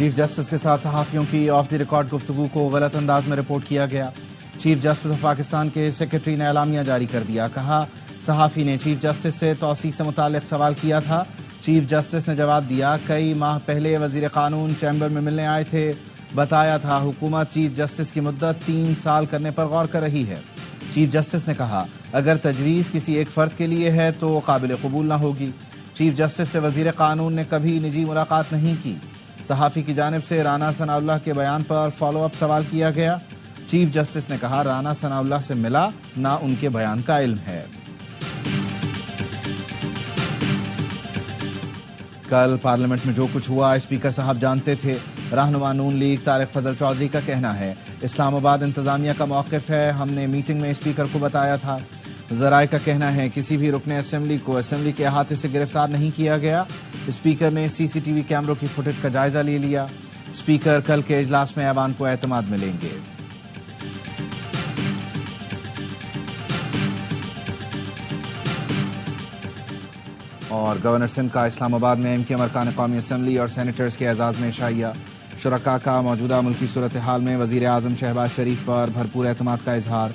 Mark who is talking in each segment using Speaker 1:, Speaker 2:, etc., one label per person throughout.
Speaker 1: Chief justice کے ساتھ صحافیوں کی آف دی ریکارڈ گفتگو کو غلط انداز میں رپورٹ کیا گیا۔ چیف جسٹس آف پاکستان کے سیکرٹری نے اعلامیہ جاری کر دیا۔ کہا صحافی نے چیف جسٹس سے توسیع سے متعلق سوال کیا تھا۔ چیف جسٹس نے جواب دیا، کئی ماہ پہلے وزیر قانون چیمبر میں ملنے آئے تھے، بتایا تھا حکومت چیف جسٹس کی مدت 3 سال کرنے پر غور کر رہی ہے۔ چیف جسٹس نے کہا اگر تجویز کسی ایک فرد کے لیے ہے تو قابل قبول نہ ہوگی۔ چیف جسٹس سے وزیر قانون نے کبھی نجی ملاقات نہیں کی۔ صحافی کی جانب سے رانا ثناءاللہ کے بیان پر فالو اپ سوال کیا گیا۔ چیف جسٹس نے کہا رانا ثناءاللہ سے ملا نہ ان کے بیان کا علم ہے۔ کل پارلیمنٹ میں جو کچھ ہوا اسپیکر صاحب جانتے تھے۔ رہنما نون لیگ طارق فضل چودھری کا کہنا ہے اسلام آباد انتظامیہ کا موقف ہے، ہم نے میٹنگ میں اسپیکر کو بتایا تھا۔ ذرائع کا کہنا ہے کسی بھی رکن اسمبلی کو اسمبلی کے احاطے سے گرفتار نہیں کیا گیا۔ اسپیکر نے سی سی ٹی وی کیمروں کی فوٹیج کا جائزہ لے لیا۔ اسپیکر کل کے اجلاس میں ایوان کو اعتماد میں لیں گے۔ اور گورنر سندھ کا اسلام آباد میں ایم کیو ایم ارکان قومی اسمبلی اور سینیٹرز کے اعزاز میں عشائیہ۔ شرکاء کا موجودہ ملکی صورتحال میں وزیر اعظم شہباز شریف پر بھرپور اعتماد کا اظہار۔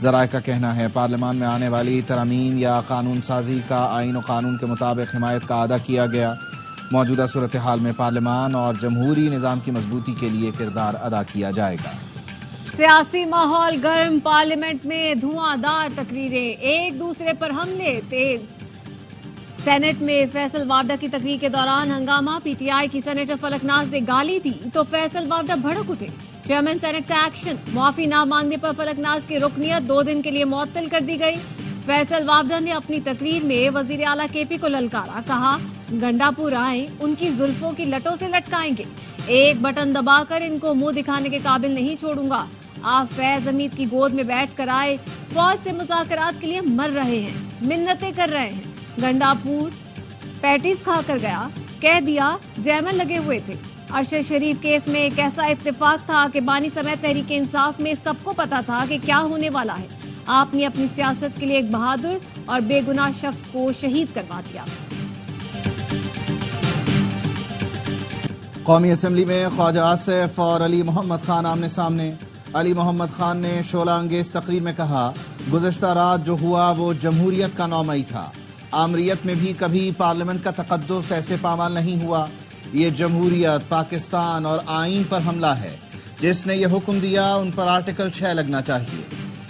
Speaker 1: ذرائع کا کہنا ہے پارلیمان میں آنے والی ترامیم یا قانون سازی کا آئین و قانون کے مطابق حمایت کا اعادہ کیا گیا۔ موجودہ صورتحال میں پارلیمان اور جمہوری نظام کی مضبوطی کے لیے کردار ادا کیا جائے گا۔
Speaker 2: سیاسی ماحول گرم، پارلیمنٹ میں دھواں دار تقریریں، ایک دوسرے پر حملے تیز۔ سینٹ میں فیصل وابڈہ کی تقریر کے دوران ہنگامہ، پی ٹی آئی کی سینیٹر فلک ناز نے گالی دی تو فیصل وابڈہ بھڑک اٹھے۔ چیئرمین سینٹ کا ایکشن، معافی نہ مانگنے پر فلک ناز کی رکنیت 2 دن کے لیے معطل کر دی گئی۔ فیصل وابڈہ نے اپنی تقریر میں وزیر اعلیٰ کے پی کو للکارا، کہا گنڈا پور آئیں ان کی زلفوں کی لٹوں سے لٹکائیں گے، ایک بٹن دبا کر ان کو منہ دکھانے کے قابل نہیں چھوڑوں گا۔ آپ فیض حمید کی گود میں بیٹھ کر آئے، فوج سے مذاکرات کے لیے مر رہے ہیں، منتیں کر رہے ہیں۔ گنڈا پور پیٹیز کھا کر گیا، کہہ دیا جیمن لگے ہوئے تھے۔ ارشد شریف کیس میں ایک ایسا اتفاق تھا کہ بانی سمیت تحریک انصاف میں سب کو پتا تھا کہ کیا ہونے والا ہے۔ آپ نے اپنی سیاست کے لیے ایک بہادر اور بے گناہ شخص کو شہید کروا دیا۔
Speaker 1: قومی اسمبلی میں خواجہ آصف اور علی محمد خان آمنے سامنے۔ علی محمد خان نے شعلہ انگیز تقریر میں کہا گزشتہ رات جو ہوا وہ جمہوریت کا 9 مئی تھا۔ آمریت میں بھی کبھی پارلیمنٹ کا تقدس ایسے پامال نہیں ہوا۔ یہ جمہوریت، پاکستان اور آئین پر حملہ ہے۔ جس نے یہ حکم دیا ان پر آرٹیکل 6 لگنا چاہیے۔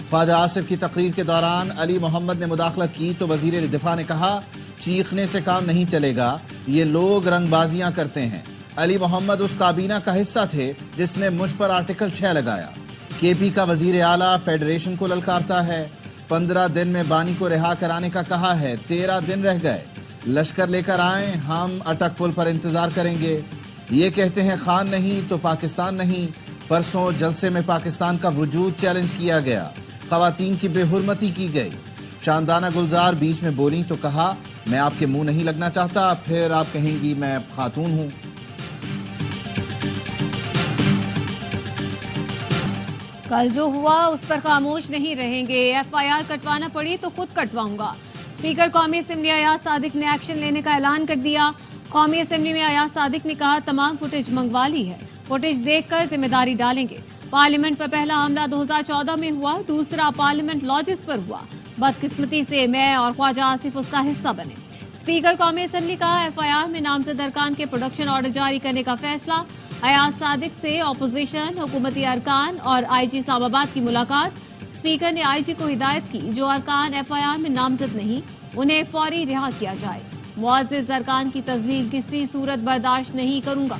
Speaker 1: خواجہ آصف کی تقریر کے دوران علی محمد نے مداخلت کی تو وزیر دفاع نے کہا چیخنے سے کام نہیں چلے گا، یہ لوگ رنگ بازیاں کرتے ہیں۔ علی محمد اس کابینہ کا حصہ تھے جس نے مجھ پر آرٹیکل 6 لگایا۔ کے پی کا وزیر اعلیٰ فیڈریشن کو للکارتا ہے۔ 15 دن میں بانی کو رہا کرانے کا کہا ہے، 13 دن رہ گئے۔ لشکر لے کر آئیں، ہم اٹک پل پر انتظار کریں گے۔ یہ کہتے ہیں خان نہیں تو پاکستان نہیں۔ پرسوں جلسے میں پاکستان کا وجود چیلنج کیا گیا، خواتین کی بے حرمتی کی گئی۔ شاندانہ گلزار بیچ میں بولی تو کہا میں آپ کے منہ نہیں لگنا چاہتا، پھر آپ کہیں گی میں خاتون ہوں۔
Speaker 2: کل جو ہوا اس پر خاموش نہیں رہیں گے، ایف آئی آر کٹوانا پڑی تو خود کٹواؤں گا۔ اسپیکر قومی اسمبلی ایاز صادق نے ایکشن لینے کا اعلان کر دیا۔ قومی اسمبلی میں ایاز صادق نے کہا تمام فوٹیج منگوا لی ہے، فوٹیج دیکھ کر ذمہ داری ڈالیں گے۔ پارلیمنٹ پر پہلا حملہ 2014 میں ہوا، دوسرا پارلیمنٹ لاجز پر ہوا۔ بدقسمتی سے میں اور خواجہ آصف اس کا حصہ بنے۔ اسپیکر قومی اسمبلی کا ایف آئی آر میں نامزد ارکان کے پروڈکشن آرڈر جاری کرنے کا فیصلہ۔ ایاز صادق سے اپوزیشن، حکومتی ارکان اور آئی جی اسلام آباد کی ملاقات۔ اسپیکر نے آئی جی کو ہدایت کی جو ارکان ایف آئی آر میں نامزد نہیں انہیں فوری رہا کیا جائے۔ معزز ارکان کی تذلیل کسی صورت برداشت نہیں کروں گا۔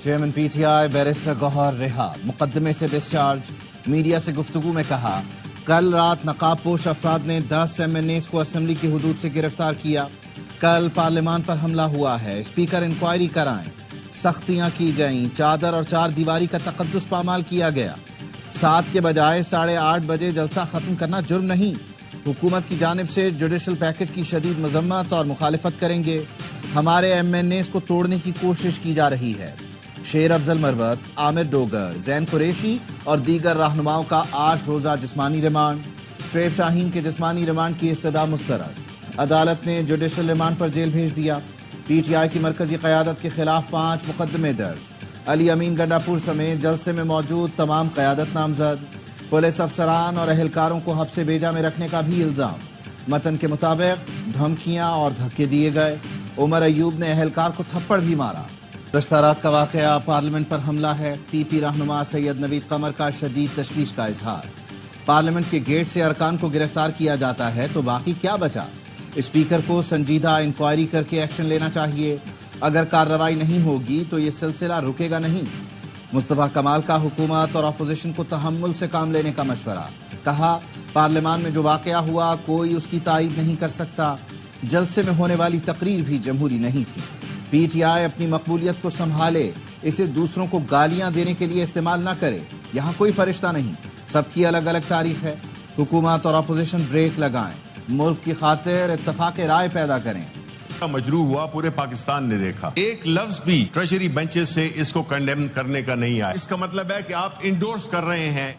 Speaker 1: چیئرمین پی ٹی آئی بیرسٹر گوہر رہا، مقدمے سے ڈسچارج۔ میڈیا سے گفتگو میں کہا کل رات نقاب پوش افراد نے 10 ایم این ایز کو اسمبلی کی حدود سے گرفتار کیا۔ کل پارلیمان پر حملہ ہوا ہے، اسپیکر انکوائری کرائیں۔ سختیاں کی گئیں، چادر اور 4 دیواری کا تقدس پامال کیا گیا۔ 7 کے بجائے 8:30 بجے جلسہ ختم کرنا جرم نہیں۔ حکومت کی جانب سے جوڈیشل پیکج کی شدید مذمت اور مخالفت کریں گے۔ ہمارے ایم این ایز کو توڑنے کی کوشش کی جا رہی ہے۔ شیر افضل مروت، عامر ڈوگر، زین قریشی اور دیگر رہنماؤں کا 8 روزہ جسمانی ریمانڈ۔ شعیب شاہین کے جسمانی ریمانڈ کی استدعا مسترد، عدالت نے جوڈیشل ریمانڈ پر جیل بھیج دیا۔ پی ٹی آئی کی مرکزی قیادت کے خلاف 5 مقدمے درج، علی امین گنڈاپور سمیت جلسے میں موجود تمام قیادت نامزد، پولیس افسران اور اہلکاروں کو حبس بیجا میں رکھنے کا بھی الزام۔ متن کے مطابق دھمکیاں اور دھکے دیے گئے، عمر ایوب نے اہلکار کو تھپڑ بھی مارا۔ گزشتہ رات کا واقعہ پارلیمنٹ پر حملہ ہے، پی پی رہنما سید نوید قمر کا شدید تشویش کا اظہار۔ پارلیمنٹ کے گیٹ سے ارکان کو گرفتار کیا جاتا ہے تو باقی کیا بچا؟ اسپیکر کو سنجیدہ انکوائری کر کے ایکشن لینا چاہیے، اگر کارروائی نہیں ہوگی تو یہ سلسلہ رکے گا نہیں۔ مصطفیٰ کمال کا حکومت اور اپوزیشن کو تحمل سے کام لینے کا مشورہ، کہا پارلیمان میں جو واقعہ ہوا کوئی اس کی تائید نہیں کر سکتا، جلسے میں ہونے والی تقریر بھی جمہوری نہیں تھی۔ پی ٹی آئی اپنی مقبولیت کو سنبھالے، اسے دوسروں کو گالیاں دینے کے لیے استعمال نہ کرے، یہاں کوئی فرشتہ نہیں، سب کی الگ الگ تاریخ ہے۔ حکومت اور اپوزیشن بریک لگائیں، ملک کی خاطر اتفاق رائے پیدا کریں۔
Speaker 3: مجروح ہوا پورے پاکستان نے دیکھا، ایک لفظ بھی ٹریجری بینچز سے اس کو کنڈیم کرنے کا نہیں آیا۔ اس کا مطلب ہے کہ آپ انڈورس کر رہے ہیں۔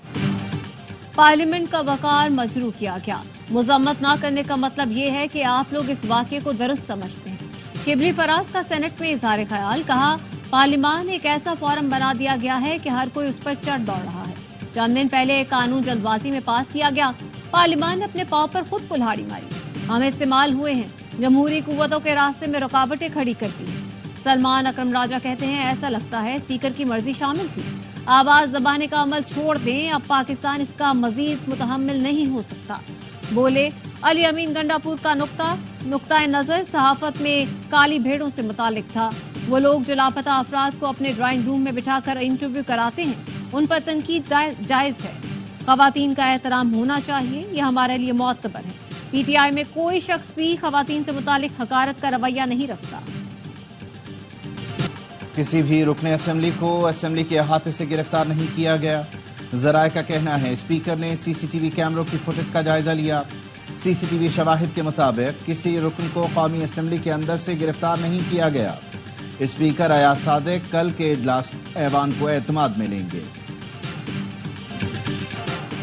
Speaker 2: پارلیمنٹ کا وقار مجروح کیا گیا، مذمت نہ کرنے کا مطلب یہ ہے کہ آپ لوگ اس واقعے کو درست سمجھتے ہیں۔ شبلی فراز کا سینٹ میں اظہار خیال، کہا پارلیمان ایک ایسا فورم بنا دیا گیا ہے کہ ہر کوئی اس پر چڑھ دوڑ رہا ہے۔ چند دن پہلے ایک قانون جلد بازی میں پاس کیا گیا، پارلیمان نے اپنے پاؤں پر خود کلہاڑی ماری، ہم استعمال ہوئے ہیں، جمہوری قوتوں کے راستے میں رکاوٹیں کھڑی کرتی ہیں۔ سلمان اکرم راجہ کہتے ہیں ایسا لگتا ہے اسپیکر کی مرضی شامل تھی، آواز دبانے کا عمل چھوڑ دیں، اب پاکستان اس کا مزید متحمل نہیں ہو سکتا۔ بولے علی امین گنڈاپور کا نقطۂ نظر صحافت میں کالی بھیڑوں سے متعلق تھا، وہ لوگ جو لاپتہ افراد کو اپنے ڈرائنگ روم میں بٹھا کر انٹرویو کراتے ہیں ان پر تنقید جائز ہے، خواتین کا احترام ہونا چاہیے، یہ ہمارے لیے معتبر ہے۔ پی ٹی آئی میں کوئی شخص بھی خواتین سے متعلق حقارت کا رویہ نہیں رکھتا۔
Speaker 1: کسی بھی رکن اسمبلی کو اسمبلی کے احاطے سے گرفتار نہیں کیا گیا، ذرائع کا کہنا ہے اسپیکر نے سی سی ٹی وی کیمروں کی فوٹیج کا جائزہ لیا۔ سی سی ٹی وی شواہد کے مطابق کسی رکن کو قومی اسمبلی کے اندر سے گرفتار نہیں کیا گیا۔ اسپیکر ایاز صادق کل کے اجلاس ایوان کو اعتماد میں لیں گے۔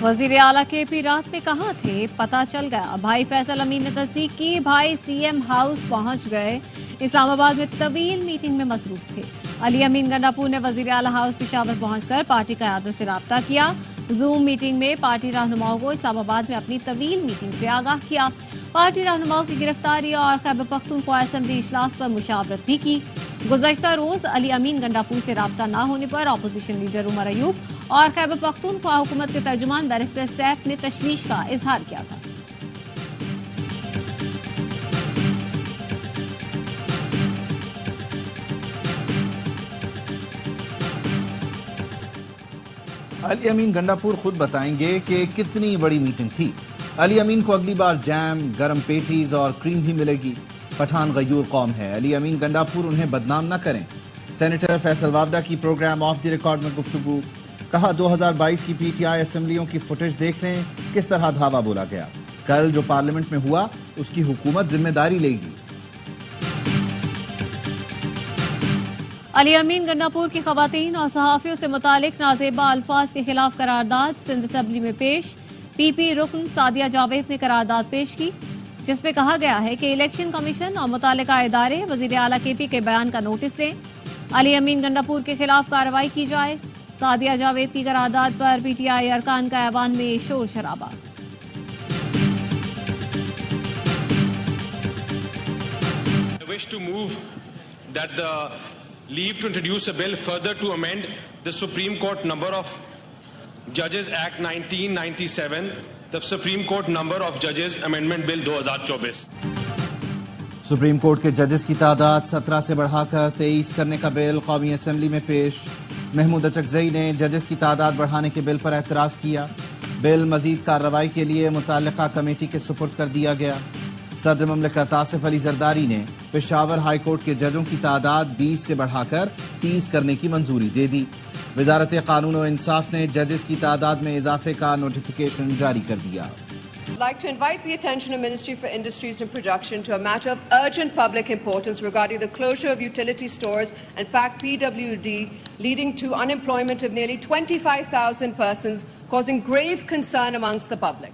Speaker 2: وزیر اعلیٰ کے پی رات میں کہاں تھے پتہ چل گیا، بھائی فیصل امین نے تصدیق کی، بھائی سی ایم ہاؤس پہنچ گئے، اسلام آباد میں طویل میٹنگ میں مصروف تھے۔ علی امین گنڈاپور نے وزیر اعلیٰ ہاؤس پشاور پہنچ کر پارٹی قیادت سے رابطہ کیا، زوم میٹنگ میں پارٹی رہنماؤں کو اسلام آباد میں اپنی طویل میٹنگ سے آگاہ کیا، پارٹی رہنماؤں کی گرفتاری اور خیبر پختونخوا اسمبلی اجلاس پر مشاورت بھی کی۔ گزشتہ روز علی امین گنڈاپور سے رابطہ نہ ہونے پر اپوزیشن لیڈر عمر ایوب اور خیبر پختونخوا حکومت کے ترجمان بیرسٹر سیف نے تشویش کا اظہار کیا تھا۔
Speaker 1: علی امین گنڈاپور خود بتائیں گے کہ کتنی بڑی میٹنگ تھی۔ علی امین کو اگلی بار جیم، گرم پیٹیز اور کریم بھی ملے گی۔ پٹھان غیور قوم ہے، علی امین گنڈاپور انہیں بدنام نہ کریں۔ سینیٹر فیصل وابڈا کی پروگرام آف دی ریکارڈ میں گفتگو، کہا 2022 کی پی ٹی آئی اسمبلیوں کی فوٹیج دیکھ لیں کس طرح دھاوا بولا گیا، کل جو پارلیمنٹ میں ہوا اس کی حکومت ذمہ داری لے گی۔
Speaker 2: علی امین گنڈاپور کی خواتین اور صحافیوں سے متعلق نازیبا الفاظ کے خلاف قرارداد سندھ اسمبلی میں پیش، پی پی رکن سعدیہ جاوید نے قرارداد پیش کی جس میں کہا گیا ہے کہ الیکشن کمیشن اور متعلقہ ادارے وزیر اعلیٰ کے پی کے بیان کا نوٹس لیں، علی امین گنڈاپور کے خلاف کارروائی کی جائے۔ سعدیہ جاوید کی قرارداد پر پی ٹی آئی ارکان کا ایوان میں شور شرابہ۔
Speaker 4: I wish to move that the leave to introduce a bill further to amend the Supreme Court number of Judges Act 1997, the Supreme Court number of Judges Amendment Bill 2024.
Speaker 1: Supreme court کے ججز کی تعداد 17 سے بڑھا کر 23 کرنے کا بل قومی اسمبلی میں پیش، محمود اچکزئی نے ججز کی تعداد بڑھانے کے بل پر اعتراض کیا، بل مزید کارروائی کے لیے متعلقہ کمیٹی کے سپرد کر دیا گیا۔ صدر مملکت آصف علی زرداری نے پشاور ہائی کورٹ کے ججوں کی تعداد 20 سے بڑھا کر 30 کرنے کی منظوری دے دی۔ وزارت قانون و انصاف نے ججز کی تعداد میں اضافے کا نوٹیفیکیشن جاری کر دیا۔
Speaker 5: I'd like to invite the attention of Ministry for Industries and Production to a matter of urgent public importance regarding the closure of utility stores and packed PWD, leading to unemployment of nearly 25,000 persons, causing grave concern amongst the public.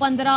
Speaker 2: $15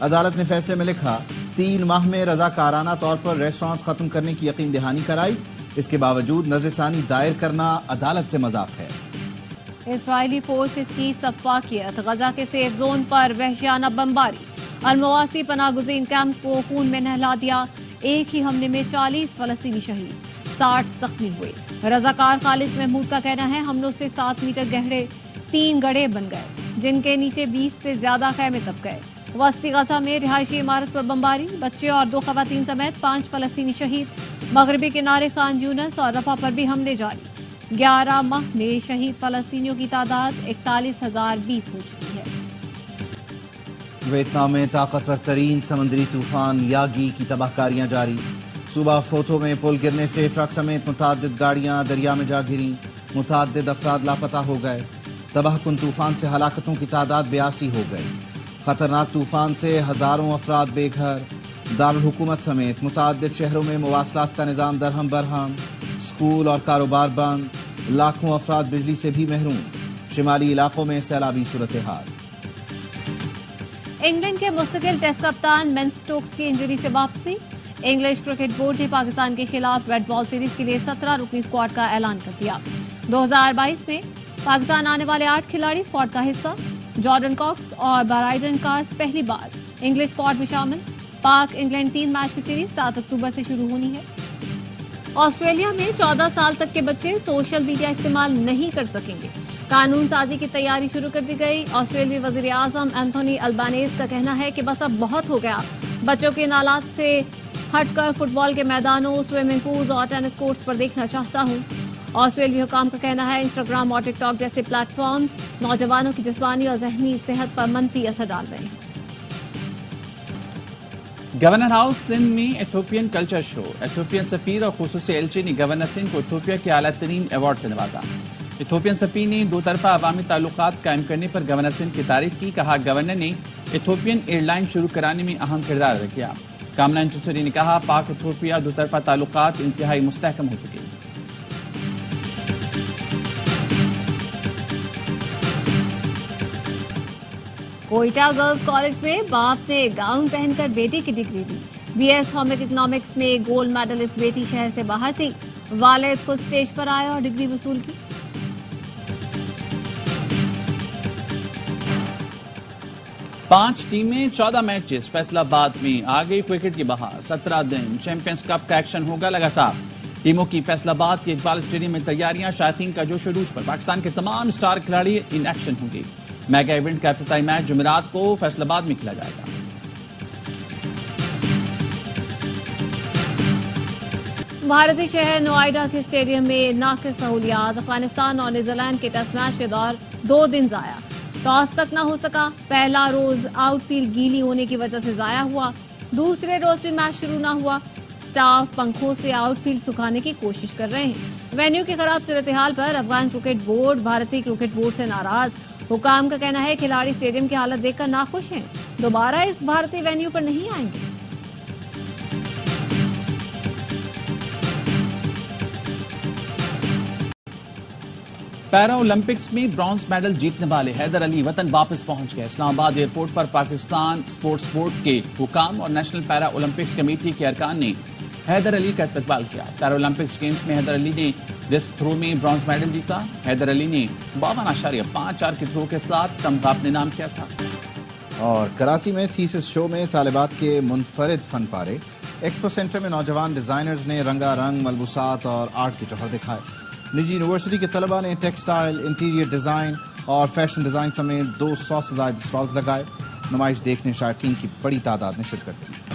Speaker 1: عدالت نے فیصلے میں لکھا 3 ماہ میں رضاکارانہ طور پر restaurants ختم کرنے کی یقین دہانی کرائی، اس کے باوجود نظر ثانی دائر کرنا عدالت سے مذاق ہے۔
Speaker 2: اسرائیلی فورسز کی سفاکیت، غزہ کے سیف زون پر وحشیانہ بمباری، المواسی پناہ گزین کیمپ کو خون میں نہلا دیا، ایک ہی حملے میں 40 فلسطینی شہید، 60 زخمی ہوئے۔ رضاکار خالد محمود کا کہنا ہے حملوں سے 7 میٹر گہرے 3 گڑھے بن گئے، جن کے نیچے 20 سے زیادہ خیمے دب گئے۔ وسطی غزہ میں رہائشی عمارت پر بمباری، بچے اور 2 خواتین سمیت 5 فلسطینی شہید۔ مغربی کنارے خان یونس اور رفح پر بھی حملے جاری، 11 ماہ میں شہید فلسطینیوں کی تعداد 41,020 ہو چکی ہے۔
Speaker 1: ویتنام میں طاقتور ترین سمندری طوفان یاگی کی تباہ کاریاں جاری، صوبہ فوتو میں پل گرنے سے ٹرک سمیت متعدد گاڑیاں دریا میں جا گریں، متعدد افراد لاپتہ ہو گئے۔ تباہ کن طوفان سے ہلاکتوں کی تعداد 82 ہو گئی۔ خطرناک طوفان سے ہزاروں افراد بے گھر، دارالحکومت سمیت متعدد شہروں میں مواصلات کا نظام درہم برہم، اسکول اور کاروبار بند، لاکھوں افراد بجلی سے بھی محروم، شمالی علاقوں میں سیلابی صورتحال۔
Speaker 2: انگلینڈ کے مستقل ٹیسٹ کپتان بین سٹوکس کی انجری سے واپسی، انگلش کرکٹ بورڈ نے پاکستان کے خلاف ریڈ بال سیریز کے لیے 17 رکنی اسکواڈ کا اعلان کر دیا۔ 2022 میں پاکستان آنے والے 8 کھلاڑی اسکواڈ کا حصہ، جارڈن کاکس اور برائڈن کارس پہلی بار انگلش اسکواڈ میں شامل۔ پاک انگلینڈ 3 میچ کی سیریز 7 اکتوبر سے شروع ہونی ہے۔ آسٹریلیا میں 14 سال تک کے بچے سوشل میڈیا استعمال نہیں کر سکیں گے، قانون سازی کی تیاری شروع کر دی گئی۔ آسٹریلوی وزیر اعظم اینتھونی البانیز کا کہنا ہے کہ بس اب بہت ہو گیا، بچوں کے ان آلات سے ہٹ کر فٹ بال کے میدانوں، سوئمنگ پولز اور ٹینس کورٹس پر دیکھنا چاہتا ہوں۔ آسٹریلوی حکام کا کہنا ہے انسٹاگرام اور ٹک ٹاک جیسے پلیٹ فارمز نوجوانوں کی جسمانی اور ذہنی صحت پر منفی اثر ڈال رہے ہیں۔
Speaker 6: گورنر ہاؤس سندھ میں ایتھوپین کلچر شو، ایتھوپین سفیر اور خصوصی ایلچی نے گورنر سندھ کو ایتھوپیا کے اعلیٰ ترین ایوارڈ سے نوازا۔ ایتھوپین سفیر نے 2 طرفہ عوامی تعلقات قائم کرنے پر گورنر سندھ کی تعریف کی، کہا گورنر نے ایتھوپین ایئر لائن شروع کرانے میں اہم کردار ادا کیا۔ کاملان چوسری نے کہا پاک ایتھوپیا 2 طرفہ تعلقات انتہائی مستحکم ہو چکے ہیں۔
Speaker 2: کوئٹہ گرلز کالج میں باپ نے گاؤن پہن کر بیٹی کی ڈگری دی، بی ایس ہومک اکنامکس میں گولڈ میڈلسٹ بیٹی شہر سے باہر تھی، والد خود اسٹیج پر آیا اور ڈگری وصول کی۔
Speaker 6: 5 ٹیمیں 14 میچز، فیصل آباد میں آ گئی کرکٹ کی بہار، 17 دن چیمپئنز کپ کا ایکشن ہوگا لگاتار۔ ٹیموں کی فیصل آباد کے اقبال اسٹیڈیم میں تیاریاں، شائقین کا جوش و خروش پر پاکستان کے تمام سٹار کھلاڑی ان ایکشن ہوں گے۔ میگا ایونٹ کا افتتاحی میچ جمعرات کو فیصل آباد میں کھیلا جائے گا۔
Speaker 2: بھارتی شہر نوئیڈا کے اسٹیڈیم میں ناقص سہولیات، افغانستان اور نیوزی لینڈ کے ٹیسٹ میچ کے دور 2 دن ضائع، ٹاس تک نہ ہو سکا، پہلا روز آؤٹ فیلڈ گیلی ہونے کی وجہ سے ضائع ہوا، دوسرے روز بھی میچ شروع نہ ہوا، سٹاف پنکھوں سے آؤٹ فیلڈ سکھانے کی کوشش کر رہے ہیں۔ وینیو کی خراب صورتحال پر افغان کرکٹ بورڈ بھارتی کرکٹ بورڈ سے ناراض، حکام کا کہنا ہے کھلاڑی اسٹیڈیم کی حالت دیکھ کر ناخوش ہیں، دوبارہ اس بھارتی وینیو پر نہیں آئیں گے۔
Speaker 6: پیرا اولمپکس میں برانز میڈل جیتنے والے حیدر علی وطن واپس پہنچ گئے۔ اسلام آباد ایئرپورٹ پر پاکستان اسپورٹس بورڈ کے حکام اور نیشنل پیرا اولمپکس کمیٹی کے ارکان نے حیدر علی کا استقبال کیا۔ پیرا اولمپکس گیمز میں حیدر علی نے ڈسک تھرو میں برانز میڈل جیتا۔ حیدر علی نے 52.54 کے تھرو کے ساتھ تمغہ اپنے نام کیا تھا۔
Speaker 1: اور کراچی میں تھیسس شو میں طالبات کے منفرد فن پارے، ایکسپو سینٹر میں نوجوان ڈیزائنرز نے رنگا رنگ ملبوسات اور آرٹ کے جوہر دکھائے۔ نجی یونیورسٹی کے طلباء نے ٹیکسٹائل، انٹیریئر ڈیزائن اور فیشن ڈیزائن سمیت 200 سے زائد اسٹالز لگائے۔ نمائش دیکھنے شائقین کی بڑی تعداد نے شرکت کی۔